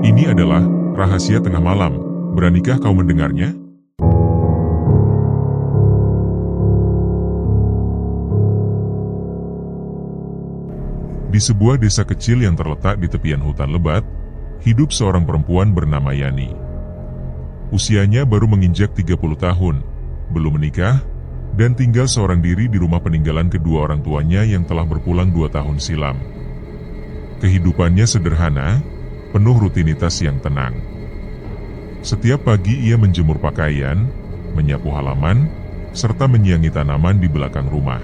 Ini adalah rahasia tengah malam. Beranikah kau mendengarnya? Di sebuah desa kecil yang terletak di tepian hutan lebat, hidup seorang perempuan bernama Yani. Usianya baru menginjak 30 tahun, belum menikah, dan tinggal seorang diri di rumah peninggalan kedua orang tuanya yang telah berpulang 2 tahun silam. Kehidupannya sederhana, penuh rutinitas yang tenang. Setiap pagi ia menjemur pakaian, menyapu halaman, serta menyiangi tanaman di belakang rumah.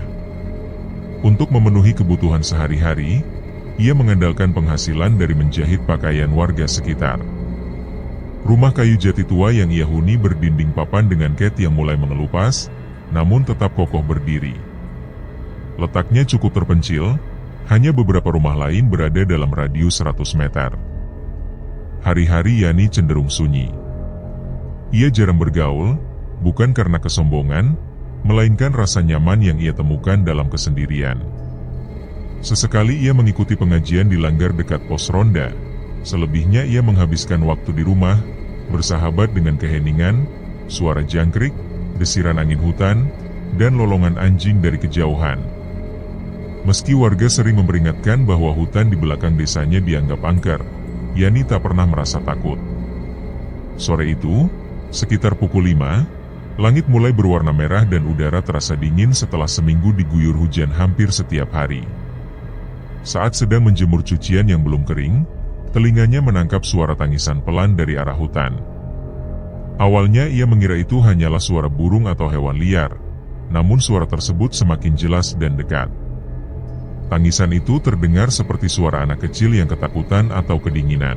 Untuk memenuhi kebutuhan sehari-hari, ia mengandalkan penghasilan dari menjahit pakaian warga sekitar. Rumah kayu jati tua yang ia huni berdinding papan dengan cat yang mulai mengelupas, namun tetap kokoh berdiri. Letaknya cukup terpencil, hanya beberapa rumah lain berada dalam radius 100 meter. Hari-hari Yani cenderung sunyi. Ia jarang bergaul, bukan karena kesombongan, melainkan rasa nyaman yang ia temukan dalam kesendirian. Sesekali ia mengikuti pengajian di langgar dekat pos ronda. Selebihnya ia menghabiskan waktu di rumah, bersahabat dengan keheningan, suara jangkrik, desiran angin hutan, dan lolongan anjing dari kejauhan. Meski warga sering memperingatkan bahwa hutan di belakang desanya dianggap angker, Yani tak pernah merasa takut. Sore itu, sekitar pukul 5, langit mulai berwarna merah dan udara terasa dingin setelah seminggu diguyur hujan hampir setiap hari. Saat sedang menjemur cucian yang belum kering, telinganya menangkap suara tangisan pelan dari arah hutan. Awalnya ia mengira itu hanyalah suara burung atau hewan liar, namun suara tersebut semakin jelas dan dekat. Tangisan itu terdengar seperti suara anak kecil yang ketakutan atau kedinginan.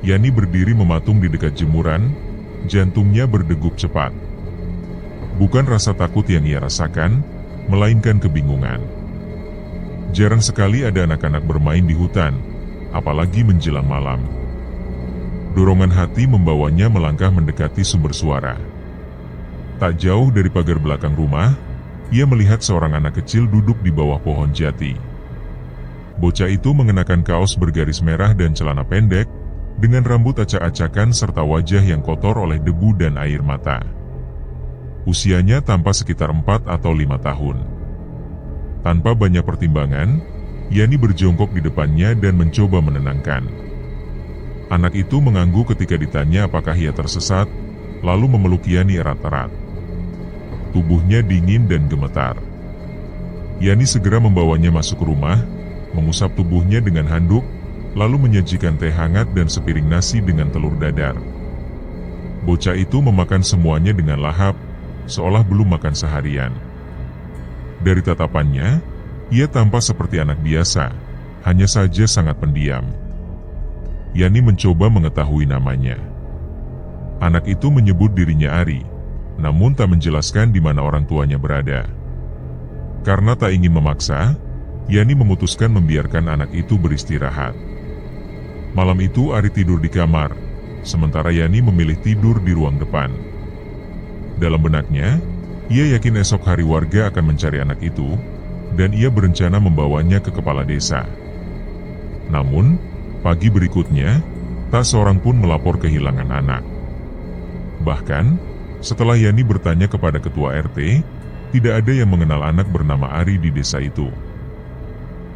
Yani berdiri mematung di dekat jemuran, jantungnya berdegup cepat. Bukan rasa takut yang ia rasakan, melainkan kebingungan. Jarang sekali ada anak-anak bermain di hutan, apalagi menjelang malam. Dorongan hati membawanya melangkah mendekati sumber suara. Tak jauh dari pagar belakang rumah, ia melihat seorang anak kecil duduk di bawah pohon jati. Bocah itu mengenakan kaos bergaris merah dan celana pendek, dengan rambut acak-acakan serta wajah yang kotor oleh debu dan air mata. Usianya tampak sekitar 4 atau 5 tahun. Tanpa banyak pertimbangan, Yani berjongkok di depannya dan mencoba menenangkan. Anak itu mengangguk ketika ditanya apakah ia tersesat, lalu memeluk Yani erat-erat. Tubuhnya dingin dan gemetar. Yani segera membawanya masuk rumah, mengusap tubuhnya dengan handuk, lalu menyajikan teh hangat dan sepiring nasi dengan telur dadar. Bocah itu memakan semuanya dengan lahap, seolah belum makan seharian. Dari tatapannya, ia tampak seperti anak biasa, hanya saja sangat pendiam. Yani mencoba mengetahui namanya. Anak itu menyebut dirinya Ari, namun tak menjelaskan di mana orang tuanya berada. Karena tak ingin memaksa, Yani memutuskan membiarkan anak itu beristirahat. Malam itu Ari tidur di kamar, sementara Yani memilih tidur di ruang depan. Dalam benaknya, ia yakin esok hari warga akan mencari anak itu, dan ia berencana membawanya ke kepala desa. Namun, pagi berikutnya, tak seorang pun melapor kehilangan anak. Bahkan, setelah Yani bertanya kepada ketua RT, tidak ada yang mengenal anak bernama Ari di desa itu.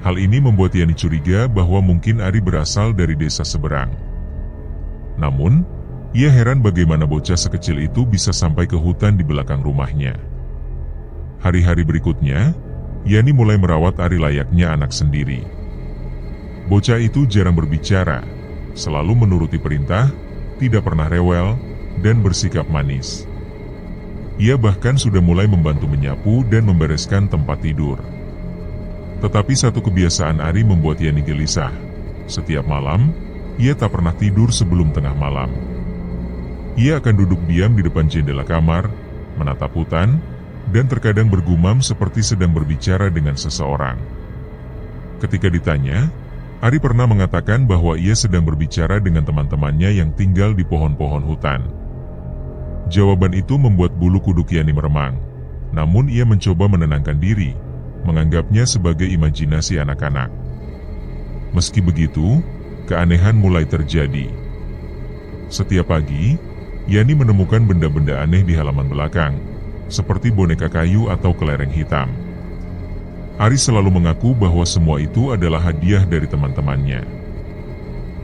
Hal ini membuat Yani curiga bahwa mungkin Ari berasal dari desa seberang. Namun, ia heran bagaimana bocah sekecil itu bisa sampai ke hutan di belakang rumahnya. Hari-hari berikutnya, Yani mulai merawat Ari layaknya anak sendiri. Bocah itu jarang berbicara, selalu menuruti perintah, tidak pernah rewel, dan bersikap manis. Ia bahkan sudah mulai membantu menyapu dan membereskan tempat tidur. Tetapi satu kebiasaan Ari membuat Yani gelisah. Setiap malam, ia tak pernah tidur sebelum tengah malam. Ia akan duduk diam di depan jendela kamar, menatap hutan, dan terkadang bergumam seperti sedang berbicara dengan seseorang. Ketika ditanya, Ari pernah mengatakan bahwa ia sedang berbicara dengan teman-temannya yang tinggal di pohon-pohon hutan. Jawaban itu membuat bulu kuduk Yani meremang, namun ia mencoba menenangkan diri, menganggapnya sebagai imajinasi anak-anak. Meski begitu, keanehan mulai terjadi. Setiap pagi, Yani menemukan benda-benda aneh di halaman belakang, seperti boneka kayu atau kelereng hitam. Ari selalu mengaku bahwa semua itu adalah hadiah dari teman-temannya.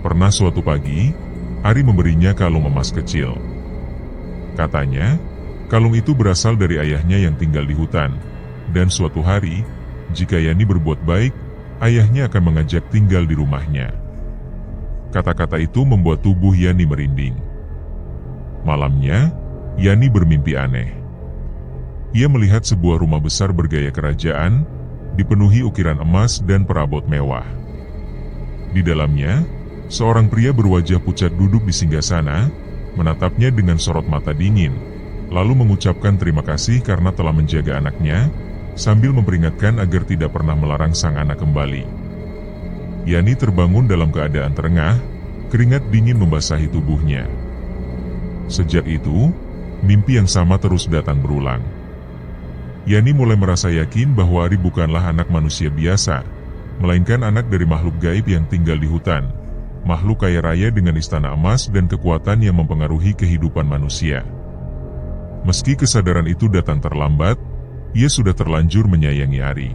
Pernah suatu pagi, Ari memberinya kalung emas kecil. Katanya, kalung itu berasal dari ayahnya yang tinggal di hutan, dan suatu hari, jika Yani berbuat baik, ayahnya akan mengajak tinggal di rumahnya. Kata-kata itu membuat tubuh Yani merinding. Malamnya, Yani bermimpi aneh. Ia melihat sebuah rumah besar bergaya kerajaan, dipenuhi ukiran emas dan perabot mewah. Di dalamnya, seorang pria berwajah pucat duduk di singgasana, menatapnya dengan sorot mata dingin, lalu mengucapkan terima kasih karena telah menjaga anaknya, sambil memperingatkan agar tidak pernah melarang sang anak kembali. Yani terbangun dalam keadaan terengah, keringat dingin membasahi tubuhnya. Sejak itu, mimpi yang sama terus datang berulang. Yani mulai merasa yakin bahwa Ari bukanlah anak manusia biasa, melainkan anak dari makhluk gaib yang tinggal di hutan, makhluk kaya raya dengan istana emas dan kekuatan yang mempengaruhi kehidupan manusia. Meski kesadaran itu datang terlambat, ia sudah terlanjur menyayangi Ari.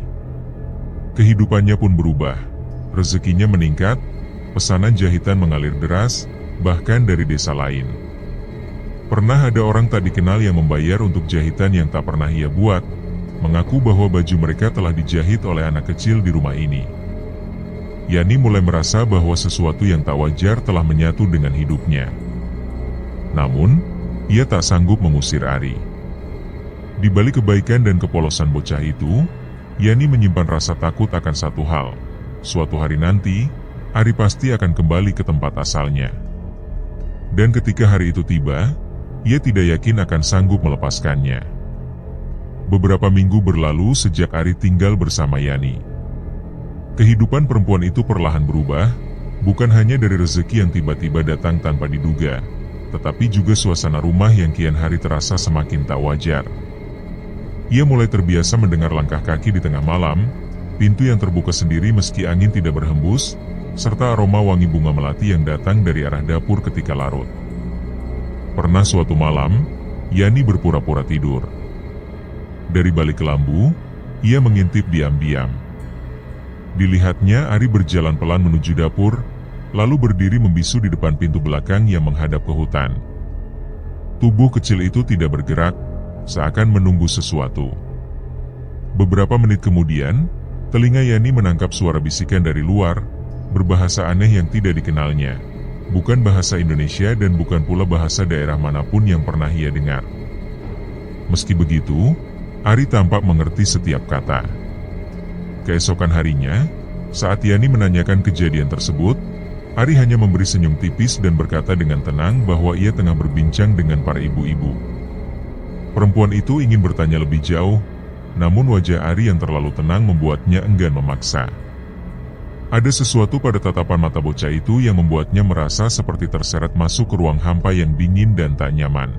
Kehidupannya pun berubah, rezekinya meningkat, pesanan jahitan mengalir deras, bahkan dari desa lain. Pernah ada orang tak dikenal yang membayar untuk jahitan yang tak pernah ia buat, mengaku bahwa baju mereka telah dijahit oleh anak kecil di rumah ini. Yani mulai merasa bahwa sesuatu yang tak wajar telah menyatu dengan hidupnya. Namun, ia tak sanggup mengusir Ari. Di balik kebaikan dan kepolosan bocah itu, Yani menyimpan rasa takut akan satu hal. Suatu hari nanti, Ari pasti akan kembali ke tempat asalnya. Dan ketika hari itu tiba, ia tidak yakin akan sanggup melepaskannya. Beberapa minggu berlalu sejak Ari tinggal bersama Yani. Kehidupan perempuan itu perlahan berubah, bukan hanya dari rezeki yang tiba-tiba datang tanpa diduga, tetapi juga suasana rumah yang kian hari terasa semakin tak wajar. Ia mulai terbiasa mendengar langkah kaki di tengah malam, pintu yang terbuka sendiri meski angin tidak berhembus, serta aroma wangi bunga melati yang datang dari arah dapur ketika larut. Pernah suatu malam, Yani berpura-pura tidur. Dari balik kelambu, ia mengintip diam-diam. Dilihatnya Ari berjalan pelan menuju dapur, lalu berdiri membisu di depan pintu belakang yang menghadap ke hutan. Tubuh kecil itu tidak bergerak, seakan menunggu sesuatu. Beberapa menit kemudian, telinga Yani menangkap suara bisikan dari luar, berbahasa aneh yang tidak dikenalnya. Bukan bahasa Indonesia dan bukan pula bahasa daerah manapun yang pernah ia dengar. Meski begitu, Ari tampak mengerti setiap kata. Keesokan harinya, saat Yani menanyakan kejadian tersebut, Ari hanya memberi senyum tipis dan berkata dengan tenang bahwa ia tengah berbincang dengan para ibu-ibu. Perempuan itu ingin bertanya lebih jauh, namun wajah Ari yang terlalu tenang membuatnya enggan memaksa. Ada sesuatu pada tatapan mata bocah itu yang membuatnya merasa seperti terseret masuk ke ruang hampa yang dingin dan tak nyaman.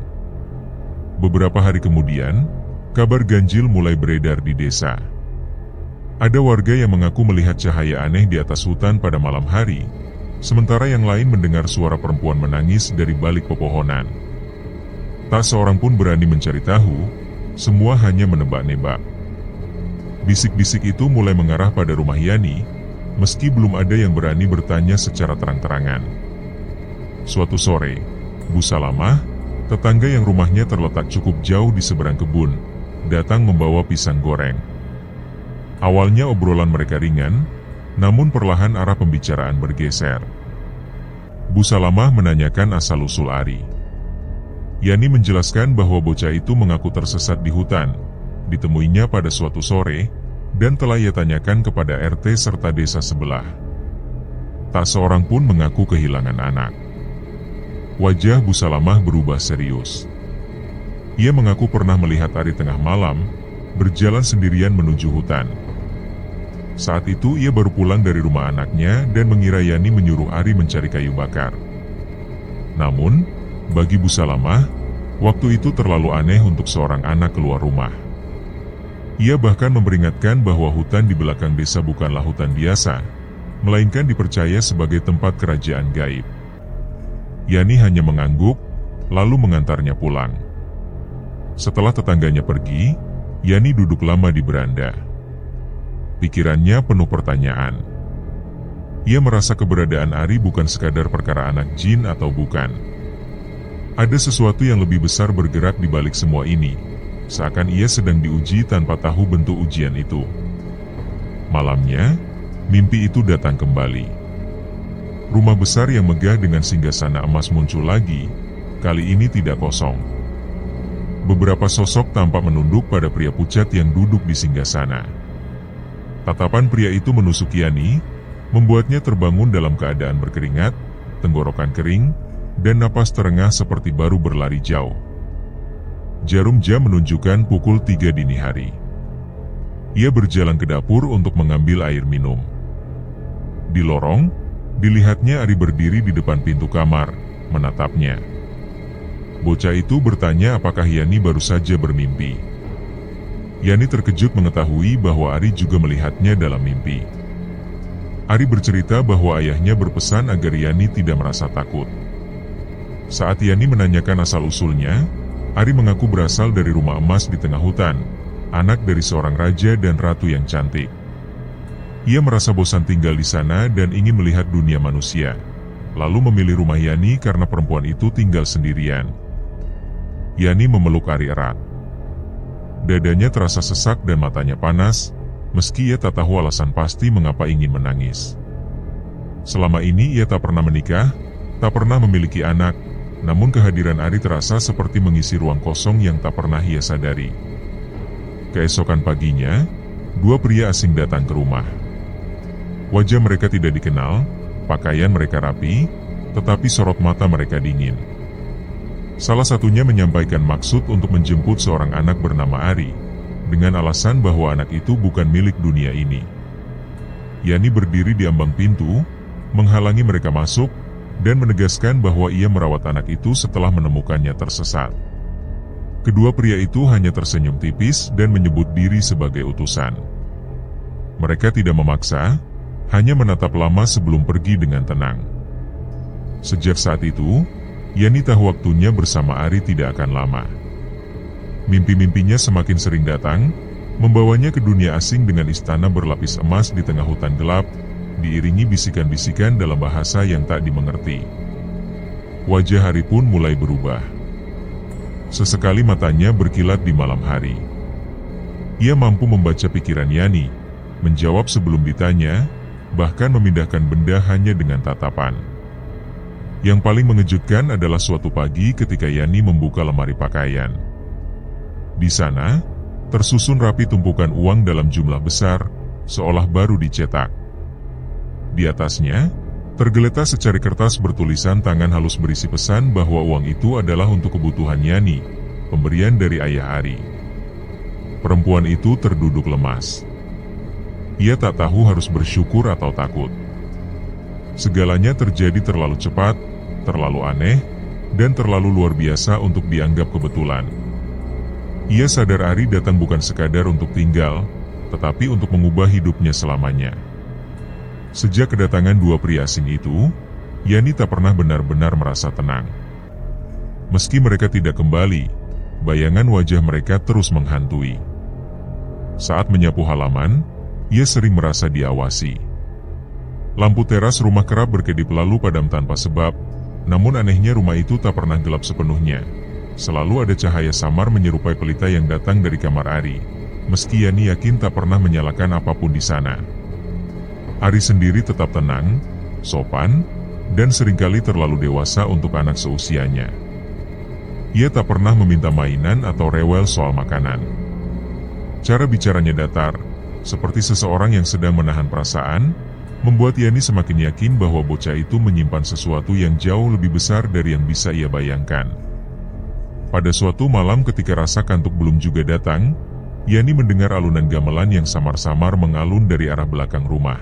Beberapa hari kemudian, kabar ganjil mulai beredar di desa. Ada warga yang mengaku melihat cahaya aneh di atas hutan pada malam hari, sementara yang lain mendengar suara perempuan menangis dari balik pepohonan. Tak seorang pun berani mencari tahu, semua hanya menebak-nebak. Bisik-bisik itu mulai mengarah pada rumah Yani, meski belum ada yang berani bertanya secara terang-terangan. Suatu sore, Bu Salamah, tetangga yang rumahnya terletak cukup jauh di seberang kebun, datang membawa pisang goreng. Awalnya obrolan mereka ringan, namun perlahan arah pembicaraan bergeser. Bu Salamah menanyakan asal-usul Ari. Yani menjelaskan bahwa bocah itu mengaku tersesat di hutan, ditemuinya pada suatu sore, dan telah ia tanyakan kepada RT serta desa sebelah. Tak seorang pun mengaku kehilangan anak. Wajah Bu Salamah berubah serius. Ia mengaku pernah melihat Ari tengah malam, berjalan sendirian menuju hutan. Saat itu ia baru pulang dari rumah anaknya dan mengira Yani menyuruh Ari mencari kayu bakar. Namun, bagi Bu Salamah, waktu itu terlalu aneh untuk seorang anak keluar rumah. Ia bahkan memperingatkan bahwa hutan di belakang desa bukanlah hutan biasa, melainkan dipercaya sebagai tempat kerajaan gaib. Yani hanya mengangguk, lalu mengantarnya pulang. Setelah tetangganya pergi, Yani duduk lama di beranda. Pikirannya penuh pertanyaan. Ia merasa keberadaan Ari bukan sekadar perkara anak jin atau bukan. Ada sesuatu yang lebih besar bergerak di balik semua ini, seakan ia sedang diuji tanpa tahu bentuk ujian itu. Malamnya, mimpi itu datang kembali. Rumah besar yang megah dengan singgasana emas muncul lagi, kali ini tidak kosong. Beberapa sosok tampak menunduk pada pria pucat yang duduk di singgasana. Tatapan pria itu menusuk Yani, membuatnya terbangun dalam keadaan berkeringat, tenggorokan kering, dan napas terengah seperti baru berlari jauh. Jarum jam menunjukkan pukul 3 dini hari. Ia berjalan ke dapur untuk mengambil air minum. Di lorong, dilihatnya Ari berdiri di depan pintu kamar, menatapnya. Bocah itu bertanya apakah Yani baru saja bermimpi. Yani terkejut mengetahui bahwa Ari juga melihatnya dalam mimpi. Ari bercerita bahwa ayahnya berpesan agar Yani tidak merasa takut. Saat Yani menanyakan asal-usulnya, Ari mengaku berasal dari rumah emas di tengah hutan, anak dari seorang raja dan ratu yang cantik. Ia merasa bosan tinggal di sana dan ingin melihat dunia manusia, lalu memilih rumah Yani karena perempuan itu tinggal sendirian. Yani memeluk Ari erat. Dadanya terasa sesak dan matanya panas, meski ia tak tahu alasan pasti mengapa ingin menangis. Selama ini ia tak pernah menikah, tak pernah memiliki anak, namun kehadiran Ari terasa seperti mengisi ruang kosong yang tak pernah ia sadari. Keesokan paginya, dua pria asing datang ke rumah. Wajah mereka tidak dikenal, pakaian mereka rapi, tetapi sorot mata mereka dingin. Salah satunya menyampaikan maksud untuk menjemput seorang anak bernama Ari, dengan alasan bahwa anak itu bukan milik dunia ini. Yani berdiri di ambang pintu, menghalangi mereka masuk, dan menegaskan bahwa ia merawat anak itu setelah menemukannya tersesat. Kedua pria itu hanya tersenyum tipis dan menyebut diri sebagai utusan. Mereka tidak memaksa, hanya menatap lama sebelum pergi dengan tenang. Sejak saat itu, Yani tahu waktunya bersama Ari tidak akan lama. Mimpi-mimpinya semakin sering datang, membawanya ke dunia asing dengan istana berlapis emas di tengah hutan gelap, diiringi bisikan-bisikan dalam bahasa yang tak dimengerti. Wajah Ari pun mulai berubah. Sesekali matanya berkilat di malam hari. Ia mampu membaca pikiran Yani, menjawab sebelum ditanya, bahkan memindahkan benda hanya dengan tatapan. Yang paling mengejutkan adalah suatu pagi ketika Yani membuka lemari pakaian. Di sana, tersusun rapi tumpukan uang dalam jumlah besar, seolah baru dicetak. Di atasnya, tergeletak secari kertas bertulisan tangan halus berisi pesan bahwa uang itu adalah untuk kebutuhan Yani, pemberian dari ayah Ari. Perempuan itu terduduk lemas. Ia tak tahu harus bersyukur atau takut. Segalanya terjadi terlalu cepat, terlalu aneh, dan terlalu luar biasa untuk dianggap kebetulan. Ia sadar Ari datang bukan sekadar untuk tinggal, tetapi untuk mengubah hidupnya selamanya. Sejak kedatangan dua pria asing itu, Yani tak pernah benar-benar merasa tenang. Meski mereka tidak kembali, bayangan wajah mereka terus menghantui. Saat menyapu halaman, ia sering merasa diawasi. Lampu teras rumah kerap berkedip lalu padam tanpa sebab, namun anehnya rumah itu tak pernah gelap sepenuhnya. Selalu ada cahaya samar menyerupai pelita yang datang dari kamar Ari, meski Yani yakin tak pernah menyalakan apapun di sana. Ari sendiri tetap tenang, sopan, dan seringkali terlalu dewasa untuk anak seusianya. Ia tak pernah meminta mainan atau rewel soal makanan. Cara bicaranya datar, seperti seseorang yang sedang menahan perasaan, membuat Yani semakin yakin bahwa bocah itu menyimpan sesuatu yang jauh lebih besar dari yang bisa ia bayangkan. Pada suatu malam ketika rasa kantuk belum juga datang, Yani mendengar alunan gamelan yang samar-samar mengalun dari arah belakang rumah.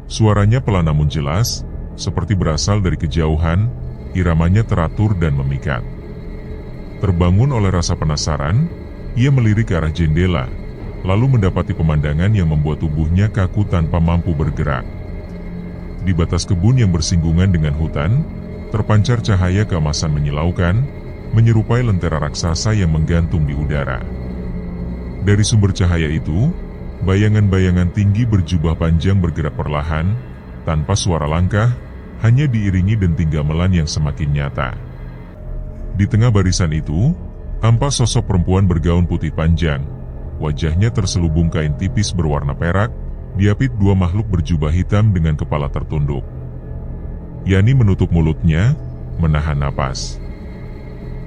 Suaranya pelan namun jelas, seperti berasal dari kejauhan, iramanya teratur dan memikat. Terbangun oleh rasa penasaran, ia melirik ke arah jendela, lalu mendapati pemandangan yang membuat tubuhnya kaku tanpa mampu bergerak. Di batas kebun yang bersinggungan dengan hutan, terpancar cahaya keemasan menyilaukan, menyerupai lentera raksasa yang menggantung di udara. Dari sumber cahaya itu, bayangan-bayangan tinggi berjubah panjang bergerak perlahan, tanpa suara langkah, hanya diiringi denting gamelan yang semakin nyata. Di tengah barisan itu, tampak sosok perempuan bergaun putih panjang. Wajahnya terselubung kain tipis berwarna perak, diapit dua makhluk berjubah hitam dengan kepala tertunduk. Yani menutup mulutnya, menahan napas.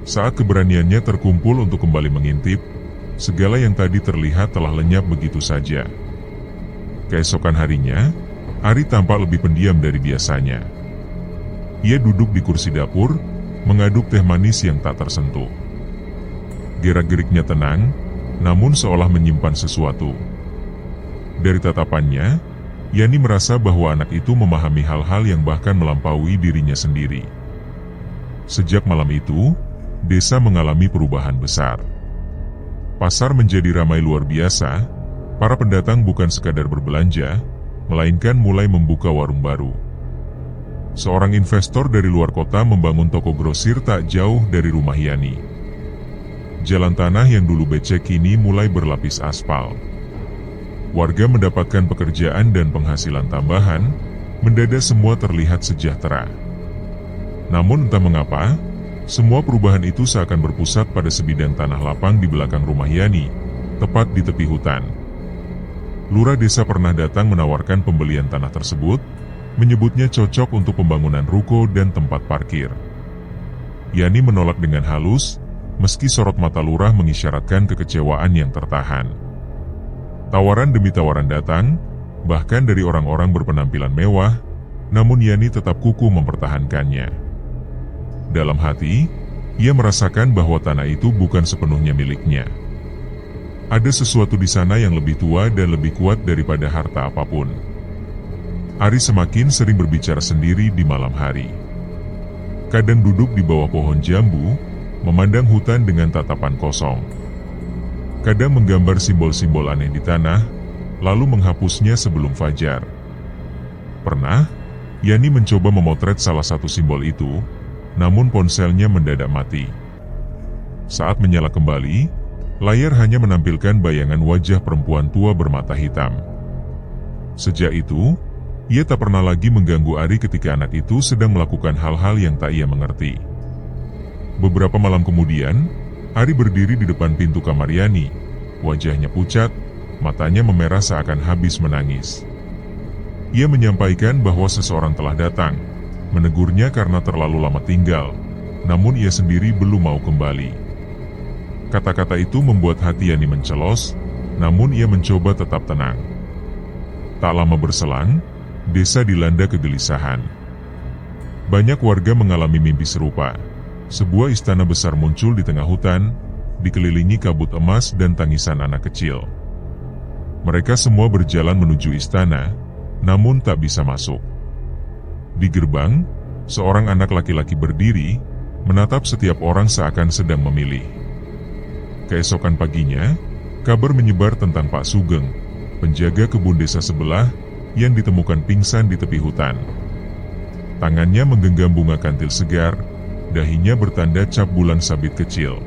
Saat keberaniannya terkumpul untuk kembali mengintip, segala yang tadi terlihat telah lenyap begitu saja. Keesokan harinya, Ari tampak lebih pendiam dari biasanya. Ia duduk di kursi dapur, mengaduk teh manis yang tak tersentuh. Gerak-geriknya tenang, namun seolah menyimpan sesuatu. Dari tatapannya, Yani merasa bahwa anak itu memahami hal-hal yang bahkan melampaui dirinya sendiri. Sejak malam itu, desa mengalami perubahan besar. Pasar menjadi ramai luar biasa, para pendatang bukan sekadar berbelanja, melainkan mulai membuka warung baru. Seorang investor dari luar kota membangun toko grosir tak jauh dari rumah Yani. Jalan tanah yang dulu becek kini mulai berlapis aspal. Warga mendapatkan pekerjaan dan penghasilan tambahan, mendadak semua terlihat sejahtera. Namun entah mengapa, semua perubahan itu seakan berpusat pada sebidang tanah lapang di belakang rumah Yani, tepat di tepi hutan. Lurah desa pernah datang menawarkan pembelian tanah tersebut, menyebutnya cocok untuk pembangunan ruko dan tempat parkir. Yani menolak dengan halus, meski sorot mata lurah mengisyaratkan kekecewaan yang tertahan. Tawaran demi tawaran datang, bahkan dari orang-orang berpenampilan mewah, namun Yani tetap kukuh mempertahankannya. Dalam hati, ia merasakan bahwa tanah itu bukan sepenuhnya miliknya. Ada sesuatu di sana yang lebih tua dan lebih kuat daripada harta apapun. Ari semakin sering berbicara sendiri di malam hari. Kadang duduk di bawah pohon jambu, memandang hutan dengan tatapan kosong. Kadang menggambar simbol-simbol aneh di tanah, lalu menghapusnya sebelum fajar. Pernah, Yani mencoba memotret salah satu simbol itu, namun ponselnya mendadak mati. Saat menyala kembali, layar hanya menampilkan bayangan wajah perempuan tua bermata hitam. Sejak itu, ia tak pernah lagi mengganggu Ari ketika anak itu sedang melakukan hal-hal yang tak ia mengerti. Beberapa malam kemudian, Ari berdiri di depan pintu kamar Yani. Wajahnya pucat, matanya memerah seakan habis menangis. Ia menyampaikan bahwa seseorang telah datang, menegurnya karena terlalu lama tinggal, namun ia sendiri belum mau kembali. Kata-kata itu membuat hati Yani mencelos, namun ia mencoba tetap tenang. Tak lama berselang, desa dilanda kegelisahan. Banyak warga mengalami mimpi serupa. Sebuah istana besar muncul di tengah hutan, dikelilingi kabut emas dan tangisan anak kecil. Mereka semua berjalan menuju istana, namun tak bisa masuk. Di gerbang, seorang anak laki-laki berdiri, menatap setiap orang seakan sedang memilih. Keesokan paginya, kabar menyebar tentang Pak Sugeng, penjaga kebun desa sebelah, yang ditemukan pingsan di tepi hutan. Tangannya menggenggam bunga kantil segar, dahinya bertanda cap bulan sabit kecil.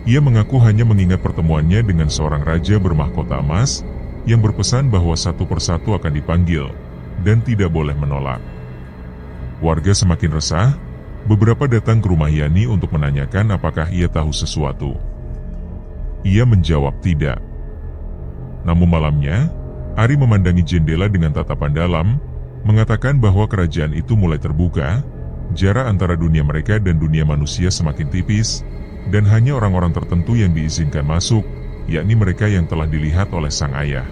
Ia mengaku hanya mengingat pertemuannya dengan seorang raja bermahkota emas, yang berpesan bahwa satu persatu akan dipanggil, dan tidak boleh menolak. Warga semakin resah, beberapa datang ke rumah Yani untuk menanyakan apakah ia tahu sesuatu. Ia menjawab tidak. Namun malamnya, Ari memandangi jendela dengan tatapan dalam, mengatakan bahwa kerajaan itu mulai terbuka, jarak antara dunia mereka dan dunia manusia semakin tipis, dan hanya orang-orang tertentu yang diizinkan masuk, yakni mereka yang telah dilihat oleh sang ayah.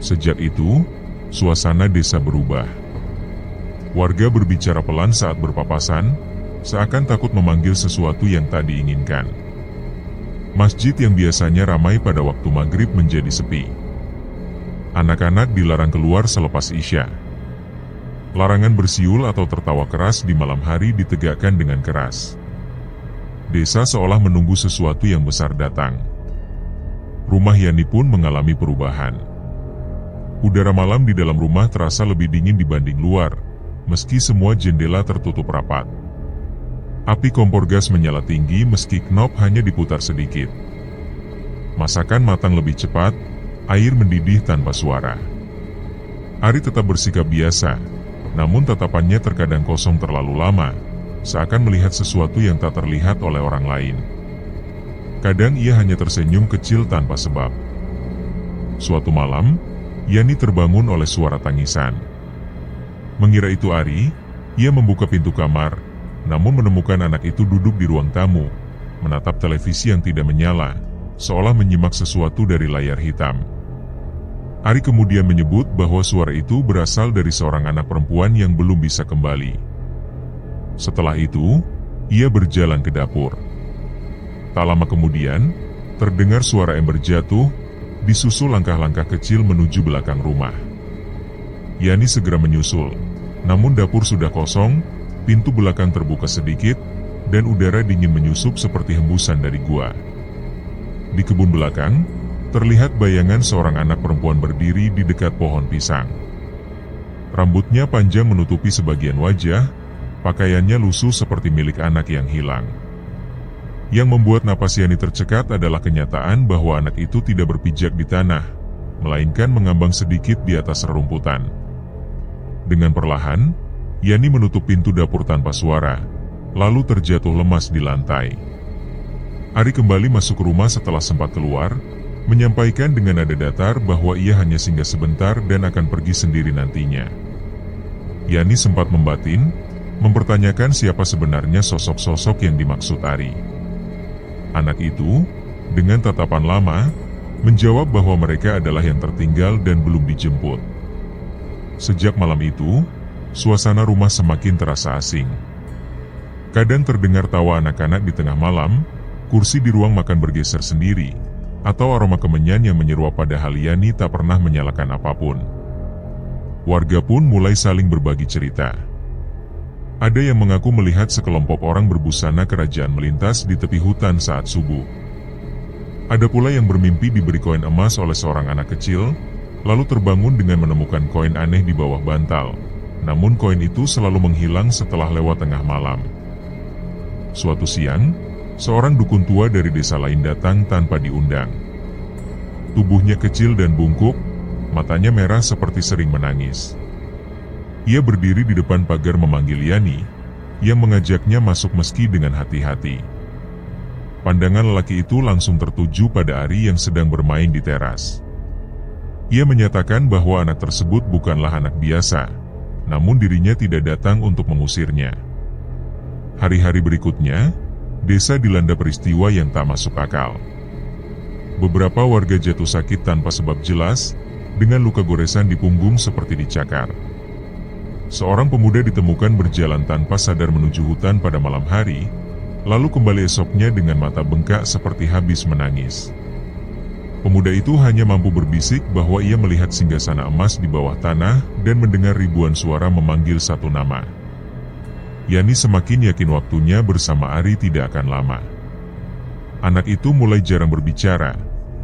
Sejak itu, suasana desa berubah. Warga berbicara pelan saat berpapasan, seakan takut memanggil sesuatu yang tak diinginkan. Masjid yang biasanya ramai pada waktu maghrib menjadi sepi. Anak-anak dilarang keluar selepas Isya. Larangan bersiul atau tertawa keras di malam hari ditegakkan dengan keras. Desa seolah menunggu sesuatu yang besar datang. Rumah Yani pun mengalami perubahan. Udara malam di dalam rumah terasa lebih dingin dibanding luar, meski semua jendela tertutup rapat. Api kompor gas menyala tinggi meski knob hanya diputar sedikit. Masakan matang lebih cepat, air mendidih tanpa suara. Ari tetap bersikap biasa, namun tatapannya terkadang kosong terlalu lama, seakan melihat sesuatu yang tak terlihat oleh orang lain. Kadang ia hanya tersenyum kecil tanpa sebab. Suatu malam, Yani terbangun oleh suara tangisan. Mengira itu Ari, ia membuka pintu kamar, namun menemukan anak itu duduk di ruang tamu, menatap televisi yang tidak menyala, seolah menyimak sesuatu dari layar hitam. Ari kemudian menyebut bahwa suara itu berasal dari seorang anak perempuan yang belum bisa kembali. Setelah itu, ia berjalan ke dapur. Tak lama kemudian, terdengar suara ember jatuh, disusul langkah-langkah kecil menuju belakang rumah. Yani segera menyusul, namun dapur sudah kosong, pintu belakang terbuka sedikit, dan udara dingin menyusup seperti hembusan dari gua. Di kebun belakang, terlihat bayangan seorang anak perempuan berdiri di dekat pohon pisang. Rambutnya panjang menutupi sebagian wajah, pakaiannya lusuh seperti milik anak yang hilang. Yang membuat napas Yani tercekat adalah kenyataan bahwa anak itu tidak berpijak di tanah, melainkan mengambang sedikit di atas rerumputan. Dengan perlahan, Yani menutup pintu dapur tanpa suara, lalu terjatuh lemas di lantai. Ari kembali masuk rumah setelah sempat keluar, menyampaikan dengan nada datar bahwa ia hanya singgah sebentar dan akan pergi sendiri nantinya. Yani sempat membatin, mempertanyakan siapa sebenarnya sosok-sosok yang dimaksud Ari. Anak itu, dengan tatapan lama, menjawab bahwa mereka adalah yang tertinggal dan belum dijemput. Sejak malam itu, suasana rumah semakin terasa asing. Kadang terdengar tawa anak-anak di tengah malam, kursi di ruang makan bergeser sendiri, atau aroma kemenyan yang menyeruak padahal Yani tak pernah menyalakan apapun. Warga pun mulai saling berbagi cerita. Ada yang mengaku melihat sekelompok orang berbusana kerajaan melintas di tepi hutan saat subuh. Ada pula yang bermimpi diberi koin emas oleh seorang anak kecil, lalu terbangun dengan menemukan koin aneh di bawah bantal. Namun koin itu selalu menghilang setelah lewat tengah malam. Suatu siang, seorang dukun tua dari desa lain datang tanpa diundang. Tubuhnya kecil dan bungkuk, matanya merah seperti sering menangis. Ia berdiri di depan pagar memanggil Yani, yang mengajaknya masuk meski dengan hati-hati. Pandangan lelaki itu langsung tertuju pada Ari yang sedang bermain di teras. Ia menyatakan bahwa anak tersebut bukanlah anak biasa, namun dirinya tidak datang untuk mengusirnya. Hari-hari berikutnya, desa dilanda peristiwa yang tak masuk akal. Beberapa warga jatuh sakit tanpa sebab jelas, dengan luka goresan di punggung seperti dicakar. Seorang pemuda ditemukan berjalan tanpa sadar menuju hutan pada malam hari, lalu kembali esoknya dengan mata bengkak seperti habis menangis. Pemuda itu hanya mampu berbisik bahwa ia melihat singgasana emas di bawah tanah dan mendengar ribuan suara memanggil satu nama. Yani semakin yakin waktunya bersama Ari tidak akan lama. Anak itu mulai jarang berbicara,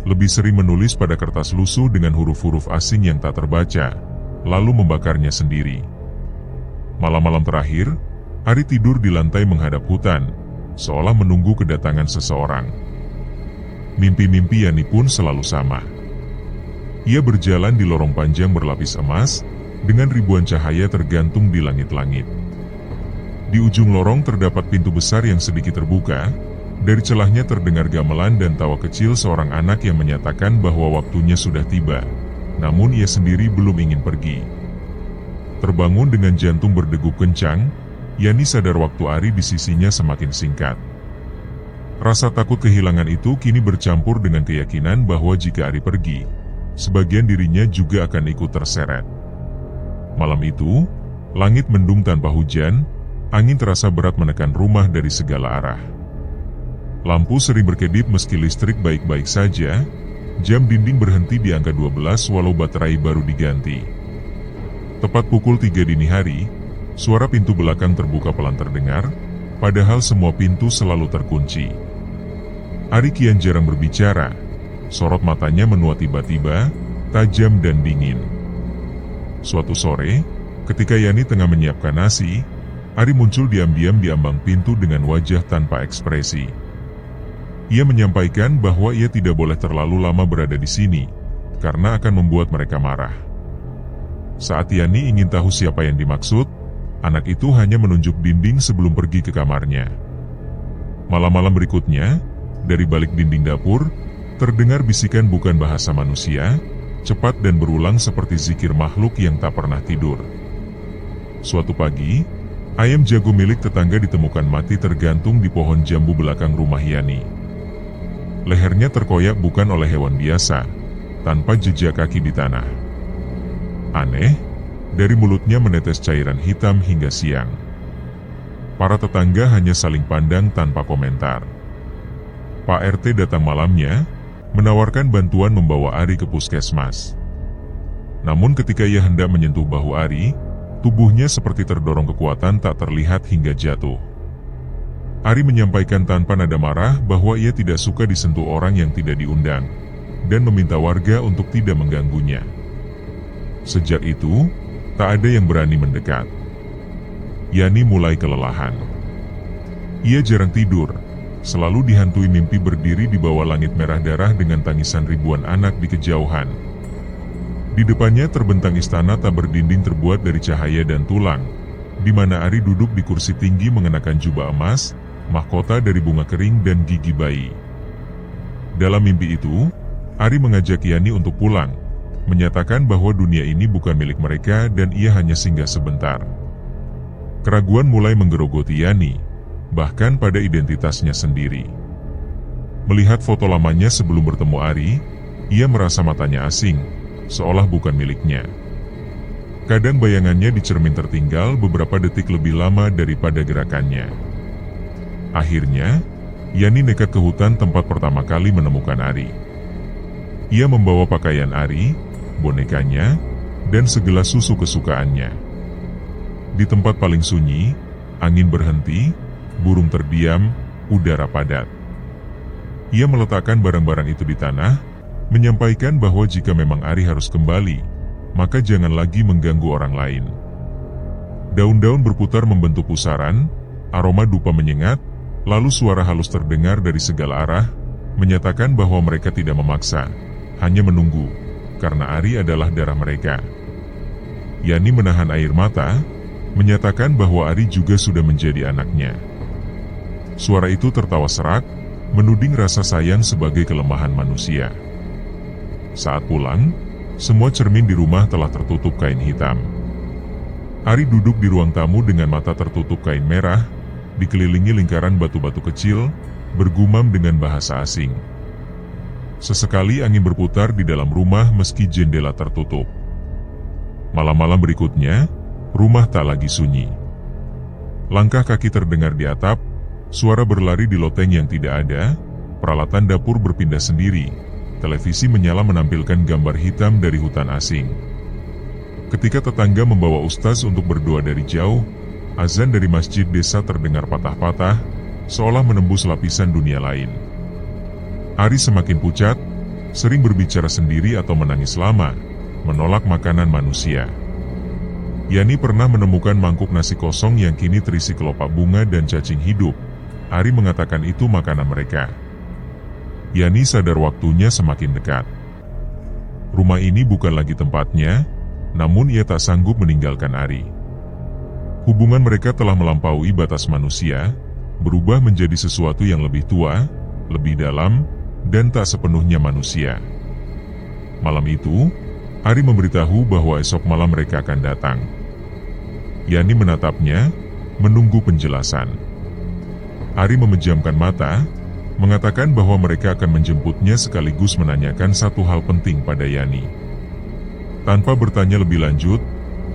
lebih sering menulis pada kertas lusuh dengan huruf-huruf asing yang tak terbaca, lalu membakarnya sendiri. Malam-malam terakhir, Ari tidur di lantai menghadap hutan, seolah menunggu kedatangan seseorang. Mimpi-mimpi Yani pun selalu sama. Ia berjalan di lorong panjang berlapis emas, dengan ribuan cahaya tergantung di langit-langit. Di ujung lorong terdapat pintu besar yang sedikit terbuka, dari celahnya terdengar gamelan dan tawa kecil seorang anak yang menyatakan bahwa waktunya sudah tiba, namun ia sendiri belum ingin pergi. Terbangun dengan jantung berdegup kencang, Yani sadar waktu Ari di sisinya semakin singkat. Rasa takut kehilangan itu kini bercampur dengan keyakinan bahwa jika Ari pergi, sebagian dirinya juga akan ikut terseret. Malam itu, langit mendung tanpa hujan, angin terasa berat menekan rumah dari segala arah. Lampu sering berkedip meski listrik baik-baik saja, jam dinding berhenti di angka 12 walau baterai baru diganti. Tepat pukul 3 dini hari, suara pintu belakang terbuka pelan terdengar, padahal semua pintu selalu terkunci. Ari kian jarang berbicara, sorot matanya menua tiba-tiba, tajam dan dingin. Suatu sore, ketika Yani tengah menyiapkan nasi, Ari muncul diam-diam di ambang pintu dengan wajah tanpa ekspresi. Ia menyampaikan bahwa ia tidak boleh terlalu lama berada di sini, karena akan membuat mereka marah. Saat Yani ingin tahu siapa yang dimaksud, anak itu hanya menunjuk dinding sebelum pergi ke kamarnya. Malam-malam berikutnya, dari balik dinding dapur, terdengar bisikan bukan bahasa manusia, cepat dan berulang seperti zikir makhluk yang tak pernah tidur. Suatu pagi, ayam jago milik tetangga ditemukan mati tergantung di pohon jambu belakang rumah Yani. Lehernya terkoyak bukan oleh hewan biasa, tanpa jejak kaki di tanah. Aneh, dari mulutnya menetes cairan hitam hingga siang. Para tetangga hanya saling pandang tanpa komentar. Pak RT datang malamnya, menawarkan bantuan membawa Ari ke puskesmas. Namun ketika ia hendak menyentuh bahu Ari, tubuhnya seperti terdorong kekuatan tak terlihat hingga jatuh. Ari menyampaikan tanpa nada marah bahwa ia tidak suka disentuh orang yang tidak diundang, dan meminta warga untuk tidak mengganggunya. Sejak itu, tak ada yang berani mendekat. Yani mulai kelelahan. Ia jarang tidur, selalu dihantui mimpi berdiri di bawah langit merah darah dengan tangisan ribuan anak di kejauhan. Di depannya terbentang istana tak berdinding terbuat dari cahaya dan tulang, di mana Ari duduk di kursi tinggi mengenakan jubah emas, mahkota dari bunga kering dan gigi bayi. Dalam mimpi itu, Ari mengajak Yani untuk pulang, menyatakan bahwa dunia ini bukan milik mereka dan ia hanya singgah sebentar. Keraguan mulai menggerogoti Yani, bahkan pada identitasnya sendiri. Melihat foto lamanya sebelum bertemu Ari, ia merasa matanya asing, seolah bukan miliknya. Kadang bayangannya di cermin tertinggal beberapa detik lebih lama daripada gerakannya. Akhirnya, Yani nekat ke hutan tempat pertama kali menemukan Ari. Ia membawa pakaian Ari, bonekanya, dan segelas susu kesukaannya. Di tempat paling sunyi, angin berhenti, burung terdiam, udara padat. Ia meletakkan barang-barang itu di tanah, menyampaikan bahwa jika memang Ari harus kembali, maka jangan lagi mengganggu orang lain. Daun-daun berputar membentuk pusaran, aroma dupa menyengat, lalu suara halus terdengar dari segala arah, menyatakan bahwa mereka tidak memaksa, hanya menunggu, karena Ari adalah darah mereka. Yani menahan air mata, menyatakan bahwa Ari juga sudah menjadi anaknya. Suara itu tertawa serak, menuding rasa sayang sebagai kelemahan manusia. Saat pulang, semua cermin di rumah telah tertutup kain hitam. Ari duduk di ruang tamu dengan mata tertutup kain merah, dikelilingi lingkaran batu-batu kecil, bergumam dengan bahasa asing. Sesekali angin berputar di dalam rumah meski jendela tertutup. Malam-malam berikutnya, rumah tak lagi sunyi. Langkah kaki terdengar di atap, suara berlari di loteng yang tidak ada, peralatan dapur berpindah sendiri, televisi menyala menampilkan gambar hitam dari hutan asing. Ketika tetangga membawa ustaz untuk berdoa dari jauh, azan dari masjid desa terdengar patah-patah, seolah menembus lapisan dunia lain. Ari semakin pucat, sering berbicara sendiri atau menangis lama, menolak makanan manusia. Yani pernah menemukan mangkuk nasi kosong yang kini terisi kelopak bunga dan cacing hidup. Ari mengatakan itu makanan mereka. Yani sadar waktunya semakin dekat. Rumah ini bukan lagi tempatnya, namun ia tak sanggup meninggalkan Ari. Hubungan mereka telah melampaui batas manusia, berubah menjadi sesuatu yang lebih tua, lebih dalam, dan tak sepenuhnya manusia. Malam itu, Ari memberitahu bahwa esok malam mereka akan datang. Yani menatapnya, menunggu penjelasan. Ari memejamkan mata, mengatakan bahwa mereka akan menjemputnya sekaligus menanyakan satu hal penting pada Yani. Tanpa bertanya lebih lanjut,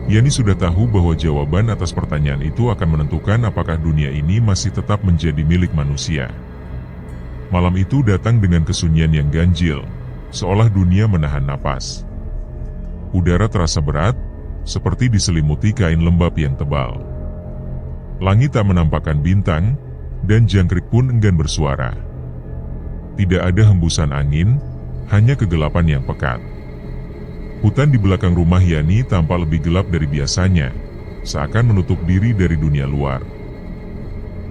Yani sudah tahu bahwa jawaban atas pertanyaan itu akan menentukan apakah dunia ini masih tetap menjadi milik manusia. Malam itu datang dengan kesunyian yang ganjil, seolah dunia menahan napas. Udara terasa berat, seperti diselimuti kain lembab yang tebal. Langit tak menampakkan bintang, dan jangkrik pun enggan bersuara. Tidak ada hembusan angin, hanya kegelapan yang pekat. Hutan di belakang rumah Yani tampak lebih gelap dari biasanya, seakan menutup diri dari dunia luar.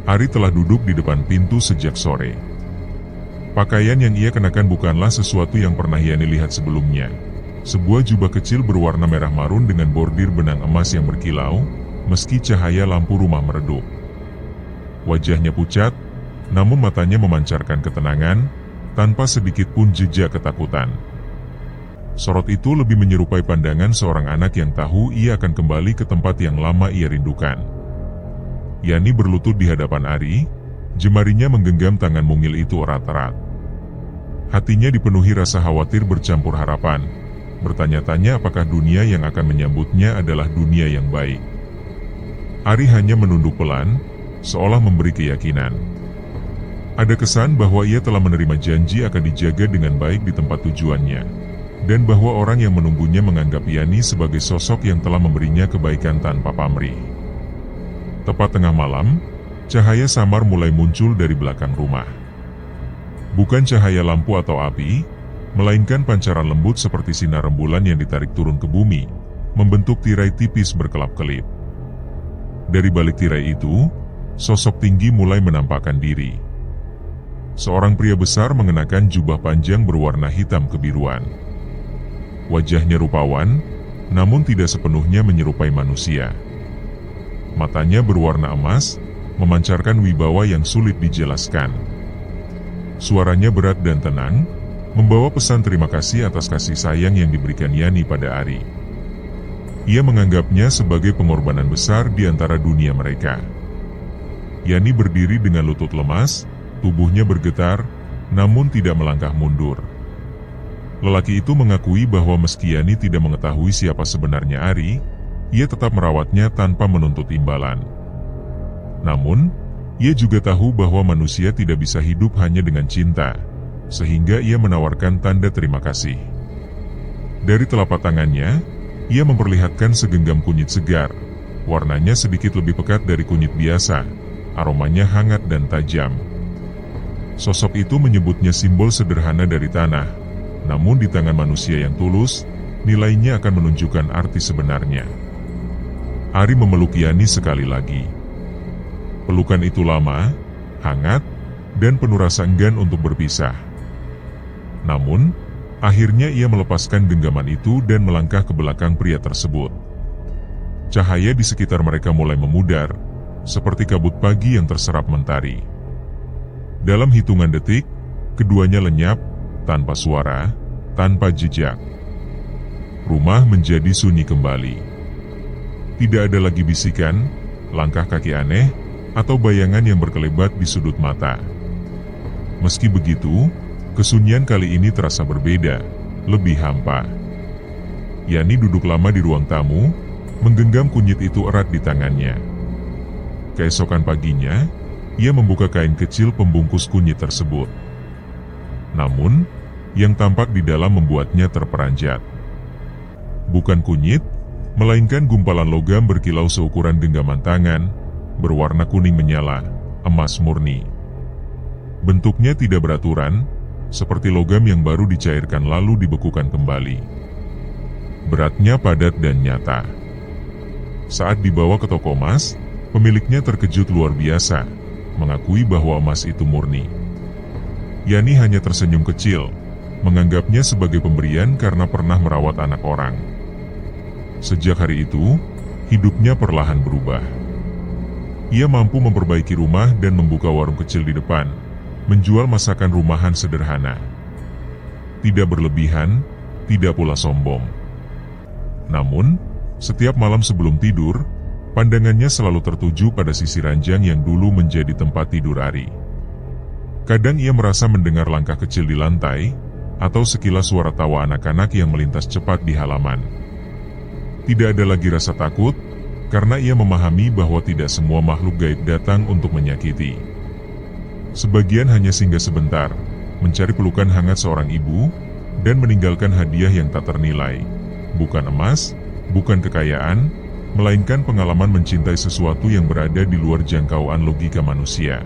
Ari telah duduk di depan pintu sejak sore. Pakaian yang ia kenakan bukanlah sesuatu yang pernah Yani lihat sebelumnya. Sebuah jubah kecil berwarna merah marun dengan bordir benang emas yang berkilau, meski cahaya lampu rumah meredup. Wajahnya pucat, namun matanya memancarkan ketenangan, tanpa sedikit pun jejak ketakutan. Sorot itu lebih menyerupai pandangan seorang anak yang tahu ia akan kembali ke tempat yang lama ia rindukan. Yani berlutut di hadapan Ari, jemarinya menggenggam tangan mungil itu erat-erat. Hatinya dipenuhi rasa khawatir bercampur harapan, bertanya-tanya apakah dunia yang akan menyambutnya adalah dunia yang baik. Ari hanya menunduk pelan, seolah memberi keyakinan. Ada kesan bahwa ia telah menerima janji akan dijaga dengan baik di tempat tujuannya, dan bahwa orang yang menunggunya menganggap Yani sebagai sosok yang telah memberinya kebaikan tanpa pamrih. Tepat tengah malam, cahaya samar mulai muncul dari belakang rumah. Bukan cahaya lampu atau api, melainkan pancaran lembut seperti sinar rembulan yang ditarik turun ke bumi, membentuk tirai tipis berkelap-kelip. Dari balik tirai itu, sosok tinggi mulai menampakkan diri. Seorang pria besar mengenakan jubah panjang berwarna hitam kebiruan. Wajahnya rupawan, namun tidak sepenuhnya menyerupai manusia. Matanya berwarna emas, memancarkan wibawa yang sulit dijelaskan. Suaranya berat dan tenang, membawa pesan terima kasih atas kasih sayang yang diberikan Yani pada Ari. Ia menganggapnya sebagai pengorbanan besar di antara dunia mereka. Yani berdiri dengan lutut lemas, tubuhnya bergetar, namun tidak melangkah mundur. Lelaki itu mengakui bahwa meski Yani tidak mengetahui siapa sebenarnya Ari, ia tetap merawatnya tanpa menuntut imbalan. Namun, ia juga tahu bahwa manusia tidak bisa hidup hanya dengan cinta, sehingga ia menawarkan tanda terima kasih. Dari telapak tangannya, ia memperlihatkan segenggam kunyit segar, warnanya sedikit lebih pekat dari kunyit biasa, aromanya hangat dan tajam. Sosok itu menyebutnya simbol sederhana dari tanah, namun di tangan manusia yang tulus, nilainya akan menunjukkan arti sebenarnya. Ari memeluk Yani sekali lagi. Pelukan itu lama, hangat, dan penuh rasa enggan untuk berpisah. Namun, akhirnya ia melepaskan genggaman itu dan melangkah ke belakang pria tersebut. Cahaya di sekitar mereka mulai memudar, seperti kabut pagi yang terserap mentari. Dalam hitungan detik, keduanya lenyap, tanpa suara, tanpa jejak. Rumah menjadi sunyi kembali. Tidak ada lagi bisikan, langkah kaki aneh, atau bayangan yang berkelebat di sudut mata. Meski begitu, kesunyian kali ini terasa berbeda, lebih hampa. Yani duduk lama di ruang tamu, menggenggam kunyit itu erat di tangannya. Keesokan paginya, ia membuka kain kecil pembungkus kunyit tersebut. Namun, yang tampak di dalam membuatnya terperanjat. Bukan kunyit, melainkan gumpalan logam berkilau seukuran genggaman tangan, berwarna kuning menyala, emas murni. Bentuknya tidak beraturan, seperti logam yang baru dicairkan lalu dibekukan kembali. Beratnya padat dan nyata. Saat dibawa ke toko emas, pemiliknya terkejut luar biasa, mengakui bahwa emas itu murni. Yani hanya tersenyum kecil, menganggapnya sebagai pemberian karena pernah merawat anak orang. Sejak hari itu, hidupnya perlahan berubah. Ia mampu memperbaiki rumah dan membuka warung kecil di depan, menjual masakan rumahan sederhana. Tidak berlebihan, tidak pula sombong. Namun, setiap malam sebelum tidur, pandangannya selalu tertuju pada sisi ranjang yang dulu menjadi tempat tidur Ari. Kadang ia merasa mendengar langkah kecil di lantai, atau sekilas suara tawa anak-anak yang melintas cepat di halaman. Tidak ada lagi rasa takut, karena ia memahami bahwa tidak semua makhluk gaib datang untuk menyakiti. Sebagian hanya singgah sebentar, mencari pelukan hangat seorang ibu, dan meninggalkan hadiah yang tak ternilai. Bukan emas, bukan kekayaan, melainkan pengalaman mencintai sesuatu yang berada di luar jangkauan logika manusia.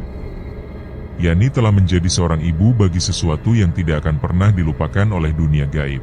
Yani telah menjadi seorang ibu bagi sesuatu yang tidak akan pernah dilupakan oleh dunia gaib.